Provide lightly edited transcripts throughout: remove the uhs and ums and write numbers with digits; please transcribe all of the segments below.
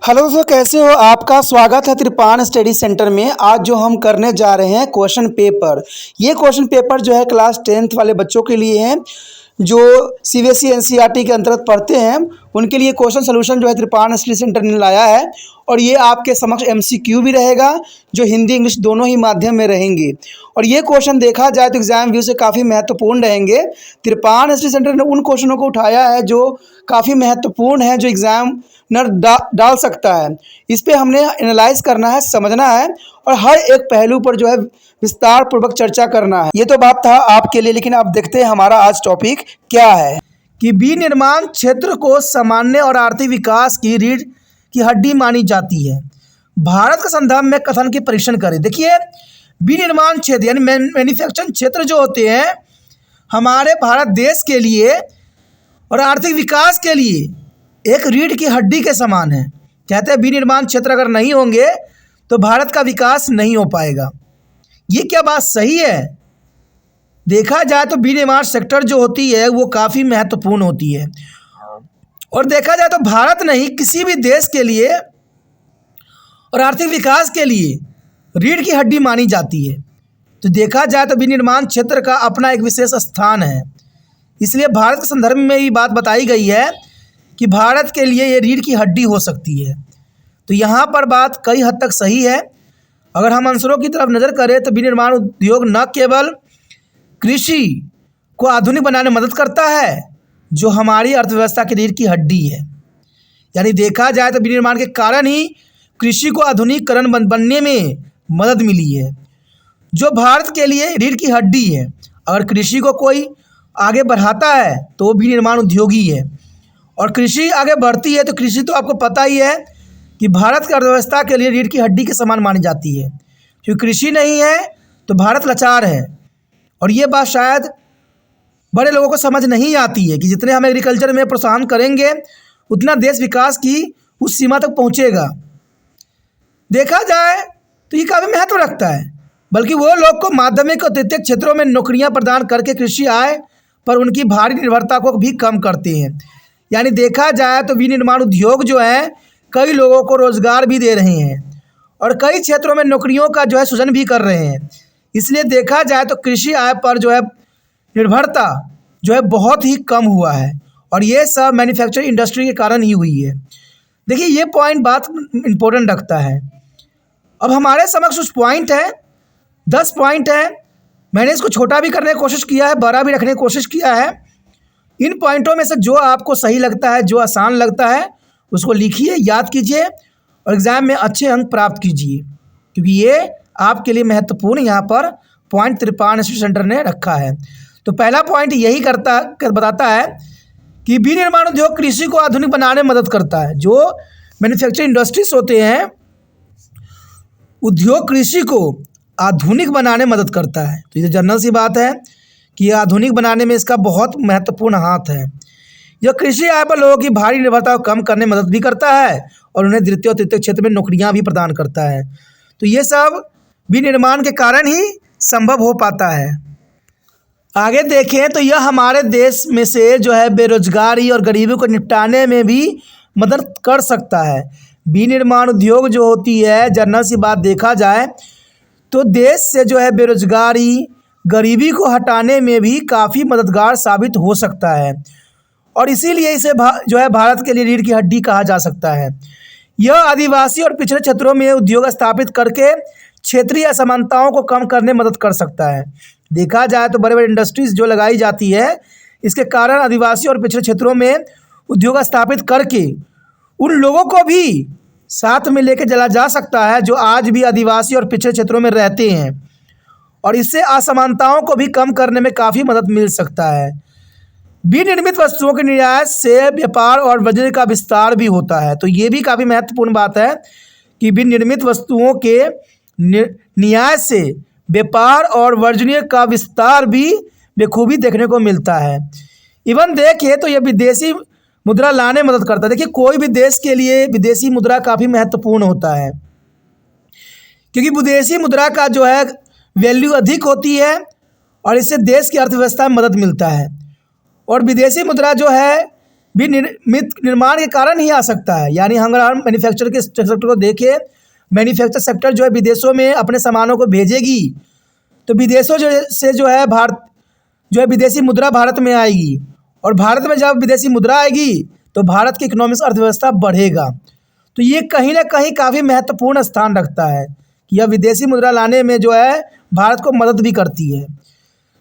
Hello दोस्तों, कैसे हो? आपका स्वागत है त्रिपान स्टडी सेंटर में। आज जो हम करने जा रहे हैं क्वेश्चन पेपर, ये क्वेश्चन पेपर जो है क्लास 10th वाले बच्चों के लिए है जो सीबीएसई एनसीईआरटी के अंतर्गत पढ़ते हैं। उनके लिए क्वेश्चन सोल्यूशन जो है त्रिपान स्टडी सेंटर ने लाया है और ये आपके समक्ष एमसीक्यू भी रहेगा जो हिंदी इंग्लिश दोनों ही माध्यम में रहेंगे। और ये क्वेश्चन देखा जाए तो एग्जाम व्यू से काफ़ी महत्वपूर्ण रहेंगे। त्रिपान स्टडी सेंटर ने उन क्वेश्चनों को उठाया है जो काफ़ी महत्वपूर्ण है, जो एग्जाम डाल सकता है। इस पे हमने एनालाइज करना है, समझना है और हर एक पहलू पर जो है विस्तार पूर्वक चर्चा करना है। ये तो बात था आपके लिए, लेकिन अब देखते हैं हमारा आज टॉपिक क्या है कि विनिर्माण क्षेत्र को सामान्य और आर्थिक विकास की रीढ़ की हड्डी मानी जाती है। भारत के संदर्भ में कथन के परीक्षण करें। देखिए, विनिर्माण क्षेत्र यानी मैन्युफैक्चरिंग क्षेत्र जो होते हैं हमारे भारत देश के लिए और आर्थिक विकास के लिए एक रीढ़ की हड्डी के समान है। कहते हैं विनिर्माण क्षेत्र अगर नहीं होंगे तो भारत का विकास नहीं हो पाएगा। ये क्या बात सही है? देखा जाए तो विनिर्माण सेक्टर जो होती है वो काफ़ी महत्वपूर्ण होती है और देखा जाए तो भारत नहीं किसी भी देश के लिए और आर्थिक विकास के लिए रीढ़ की हड्डी मानी जाती है। तो देखा जाए तो विनिर्माण क्षेत्र का अपना एक विशेष स्थान है। इसलिए भारत के संदर्भ में ये बात बताई गई है कि भारत के लिए ये रीढ़ की हड्डी हो सकती है। तो यहाँ पर बात कई हद तक सही है। अगर हम आंसरों की तरफ नज़र करें तो विनिर्माण उद्योग न केवल कृषि को आधुनिक बनाने में मदद करता है जो हमारी अर्थव्यवस्था की रीढ़ की हड्डी है। यानी देखा जाए तो विनिर्माण के कारण ही कृषि को आधुनिकीकरण बनने में मदद मिली है जो भारत के लिए रीढ़ की हड्डी है। अगर कृषि को कोई आगे बढ़ाता है तो वो विनिर्माण उद्योग ही है और कृषि आगे बढ़ती है तो कृषि तो आपको पता ही है कि भारत की अर्थव्यवस्था के लिए रीढ़ की हड्डी के समान मानी जाती है। क्योंकि कृषि नहीं है तो भारत लाचार है और ये बात शायद बड़े लोगों को समझ नहीं आती है कि जितने हम एग्रीकल्चर में प्रोत्साहन करेंगे उतना देश विकास की उस सीमा तक पहुँचेगा। देखा जाए तो ये काफ़ी महत्व रखता है। बल्कि वो लोग को माध्यमिक और तृतीयक क्षेत्रों में नौकरियां प्रदान करके कृषि आय पर उनकी भारी निर्भरता को भी कम करते हैं। यानी देखा जाए तो विनिर्माण उद्योग जो है कई लोगों को रोज़गार भी दे रहे हैं और कई क्षेत्रों में नौकरियों का जो है सृजन भी कर रहे हैं। इसलिए देखा जाए तो कृषि आय पर जो है निर्भरता जो है बहुत ही कम हुआ है और ये सब मैन्युफैक्चरिंग इंडस्ट्री के कारण ही हुई है। देखिए, ये पॉइंट बात इम्पोर्टेंट रखता है। अब हमारे समक्ष कुछ पॉइंट है, 10 पॉइंट है। मैंने इसको छोटा भी करने की कोशिश किया है, बड़ा भी रखने की कोशिश किया है। इन पॉइंटों में से जो आपको सही लगता है, जो आसान लगता है, उसको लिखिए, याद कीजिए और एग्ज़ाम में अच्छे अंक प्राप्त कीजिए। क्योंकि ये आपके लिए महत्वपूर्ण यहाँ पर पॉइंट त्रिपान स्टडी सेंटर ने रखा है। तो पहला पॉइंट यही बताता है कि विनिर्माण उद्योग कृषि को आधुनिक बनाने में मदद करता है। जो मैन्युफैक्चरिंग इंडस्ट्रीज होते हैं उद्योग कृषि को आधुनिक बनाने में मदद करता है। तो ये जनरल सी बात है कि आधुनिक बनाने में इसका बहुत महत्वपूर्ण हाथ है। यह कृषि आय पर लोगों की भारी निर्भरता को कम करने में मदद भी करता है और उन्हें द्वितीय और तृतीय क्षेत्र में नौकरियां भी प्रदान करता है। तो ये सब विनिर्माण के कारण ही संभव हो पाता है। आगे देखें तो यह हमारे देश में से जो है बेरोजगारी और गरीबी को निपटाने में भी मदद कर सकता है। विनिर्माण उद्योग जो होती है, जनरल सी बात देखा जाए तो देश से जो है बेरोजगारी गरीबी को हटाने में भी काफ़ी मददगार साबित हो सकता है और इसीलिए इसे जो है भारत के लिए रीढ़ की हड्डी कहा जा सकता है। यह आदिवासी और पिछड़े क्षेत्रों में उद्योग स्थापित करके क्षेत्रीय असमानताओं को कम करने में मदद कर सकता है। देखा जाए तो बड़े बड़े इंडस्ट्रीज़ जो लगाई जाती है इसके कारण आदिवासी और पिछड़े क्षेत्रों में उद्योग स्थापित करके उन लोगों को भी साथ में लेके चला जा सकता है जो आज भी आदिवासी और पिछड़े क्षेत्रों में रहते हैं और इससे असमानताओं को भी कम करने में काफ़ी मदद मिल सकता है। विनिर्मित वस्तुओं के निर्यात से व्यापार और वाणिज्य का विस्तार भी होता है। तो ये भी काफ़ी महत्वपूर्ण बात है कि विनिर्मित वस्तुओं के निर्यात से व्यापार और वाणिज्य का विस्तार भी बखूबी देखने को मिलता है। इवन देखिए तो यह विदेशी मुद्रा लाने में मदद करता है। देखिए, कोई भी देश के लिए विदेशी मुद्रा काफ़ी महत्वपूर्ण होता है क्योंकि विदेशी मुद्रा का जो है वैल्यू अधिक होती है और इससे देश की अर्थव्यवस्था में मदद मिलता है। और विदेशी मुद्रा जो है भी निर्माण के कारण ही आ सकता है। यानी अगर हम मैन्युफैक्चर के सेक्टर को देखें, मैन्युफैक्चर सेक्टर जो है विदेशों में अपने सामानों को भेजेगी, तो विदेशों से जो है भारत जो है विदेशी मुद्रा भारत में आएगी, और भारत में जब विदेशी मुद्रा आएगी तो भारत की इकोनॉमिक अर्थव्यवस्था बढ़ेगा। तो ये कहीं ना कहीं काफ़ी महत्वपूर्ण स्थान रखता है कि यह विदेशी मुद्रा लाने में जो है भारत को मदद भी करती है।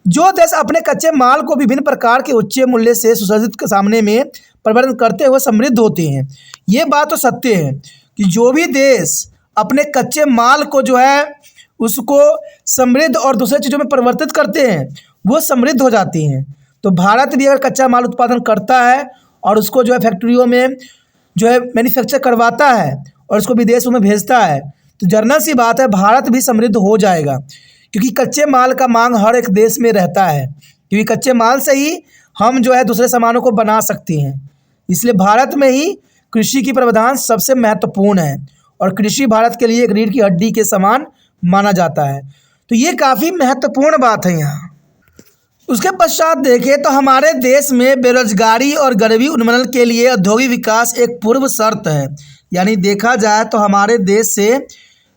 जो देश अपने कच्चे माल को विभिन्न प्रकार के उच्च मूल्य से सुसज्जित के सामने में परिवर्तन करते हुए समृद्ध होते हैं। ये बात तो सत्य है कि जो भी देश अपने कच्चे माल को जो है उसको समृद्ध और दूसरे चीज़ों में परिवर्तित करते हैं वो समृद्ध हो जाते हैं। तो भारत भी अगर कच्चा माल उत्पादन करता है और उसको जो है फैक्ट्रियों में जो है मैन्युफैक्चर करवाता है और उसको विदेशों में भेजता है, तो जनरल सी बात है भारत भी समृद्ध हो जाएगा, क्योंकि कच्चे माल का मांग हर एक देश में रहता है, क्योंकि कच्चे माल से ही हम जो है दूसरे सामानों को बना सकते हैं। इसलिए भारत में ही कृषि की प्रावधान सबसे महत्वपूर्ण है और कृषि भारत के लिए एक रीढ़ की हड्डी के समान माना जाता है। तो ये काफ़ी महत्वपूर्ण बात है यहाँ। उसके पश्चात देखें तो हमारे देश में बेरोजगारी और गरीबी उन्मूलन के लिए औद्योगिक विकास एक पूर्व शर्त है। यानी देखा जाए तो हमारे देश से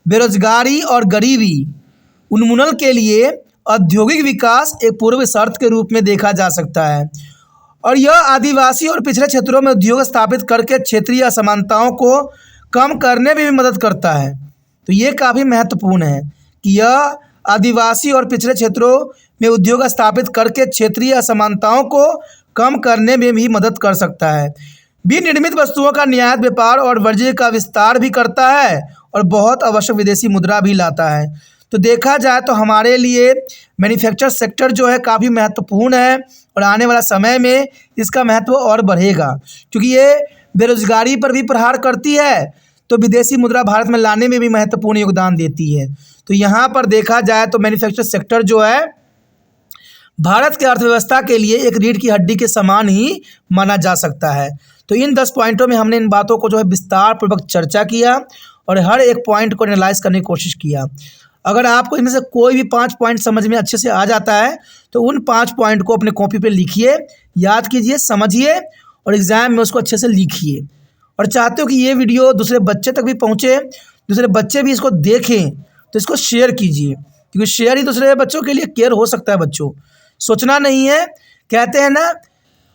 बेरोजगारी और गरीबी उन्मूलन के लिए औद्योगिक विकास एक पूर्व शर्त के रूप में देखा जा सकता है, और यह आदिवासी और पिछड़े क्षेत्रों में उद्योग स्थापित करके क्षेत्रीय असमानताओं को कम करने में भी मदद करता है। तो ये काफ़ी महत्वपूर्ण है कि यह आदिवासी और पिछड़े क्षेत्रों में उद्योग स्थापित करके क्षेत्रीय असमानताओं को कम करने में भी मदद कर सकता है। विनिर्मित वस्तुओं का निर्यात, व्यापार और वाणिज्य का विस्तार भी करता है और बहुत आवश्यक विदेशी मुद्रा भी लाता है। तो देखा जाए तो हमारे लिए मैन्युफैक्चर सेक्टर जो है काफ़ी महत्वपूर्ण है और आने वाला समय में इसका महत्व और बढ़ेगा, क्योंकि ये बेरोजगारी पर भी प्रहार करती है, तो विदेशी मुद्रा भारत में लाने में भी महत्वपूर्ण योगदान देती है। तो यहाँ पर देखा जाए तो मैन्युफैक्चर सेक्टर जो है भारत की अर्थव्यवस्था के लिए एक रीढ़ की हड्डी के समान ही माना जा सकता है। तो इन 10 पॉइंटों में हमने इन बातों को जो है विस्तार पूर्वक चर्चा किया और हर एक पॉइंट को एनालाइज करने की कोशिश किया। अगर आपको इनमें से कोई भी 5 पॉइंट समझ में अच्छे से आ जाता है तो उन 5 पॉइंट को अपने कॉपी पे लिखिए, याद कीजिए, समझिए और एग्ज़ाम में उसको अच्छे से लिखिए। और चाहते हो कि ये वीडियो दूसरे बच्चे तक भी पहुँचे, दूसरे बच्चे भी इसको देखें, तो इसको शेयर कीजिए, क्योंकि शेयर ही दूसरे बच्चों के लिए केयर हो सकता है। बच्चों सोचना नहीं है, कहते हैं ना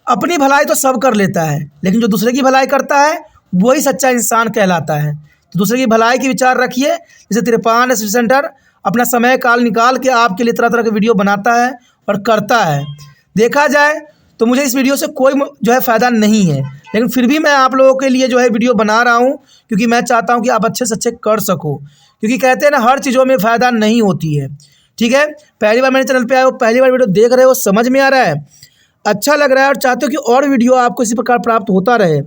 अपनी भलाई तो सब कर लेता है, लेकिन जो दूसरे की भलाई करता है वही सच्चा इंसान कहलाता है। तो दूसरे की भलाई की विचार रखिए। जैसे तिरपान स्टडी सेंटर अपना समय काल निकाल के आपके लिए तरह तरह के वीडियो बनाता है और करता है। देखा जाए तो मुझे इस वीडियो से कोई जो है फ़ायदा नहीं है, लेकिन फिर भी मैं आप लोगों के लिए जो है वीडियो बना रहा हूँ, क्योंकि मैं चाहता हूँ कि आप अच्छे से अच्छे कर सको। क्योंकि कहते हैं ना हर चीज़ों में फ़ायदा नहीं होती है। ठीक है, पहली बार मेरे चैनल पे आए हो, पहली बार वीडियो देख रहे हो, समझ में आ रहा है, अच्छा लग रहा है और चाहते हो कि और वीडियो आपको इसी प्रकार प्राप्त होता रहे,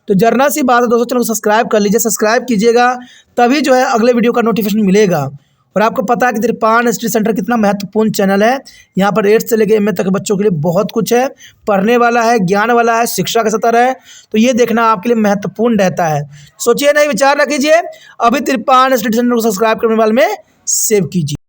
तो जर्नल सी बात है दोस्तों, चैनल को सब्सक्राइब कर लीजिए। सब्सक्राइब कीजिएगा तभी जो है अगले वीडियो का नोटिफिकेशन मिलेगा। और आपको पता है कि तिरपान स्टडी सेंटर कितना महत्वपूर्ण चैनल है। यहाँ पर 8 से लेकर MA तक बच्चों के लिए बहुत कुछ है, पढ़ने वाला है, ज्ञान वाला है, शिक्षा का स्तर है, तो ये देखना आपके लिए महत्वपूर्ण रहता है। सोचिए नहीं, विचार रखिए, अभी तिरपान स्टडी सेंटर को सब्सक्राइब करने वाले में सेव कीजिए।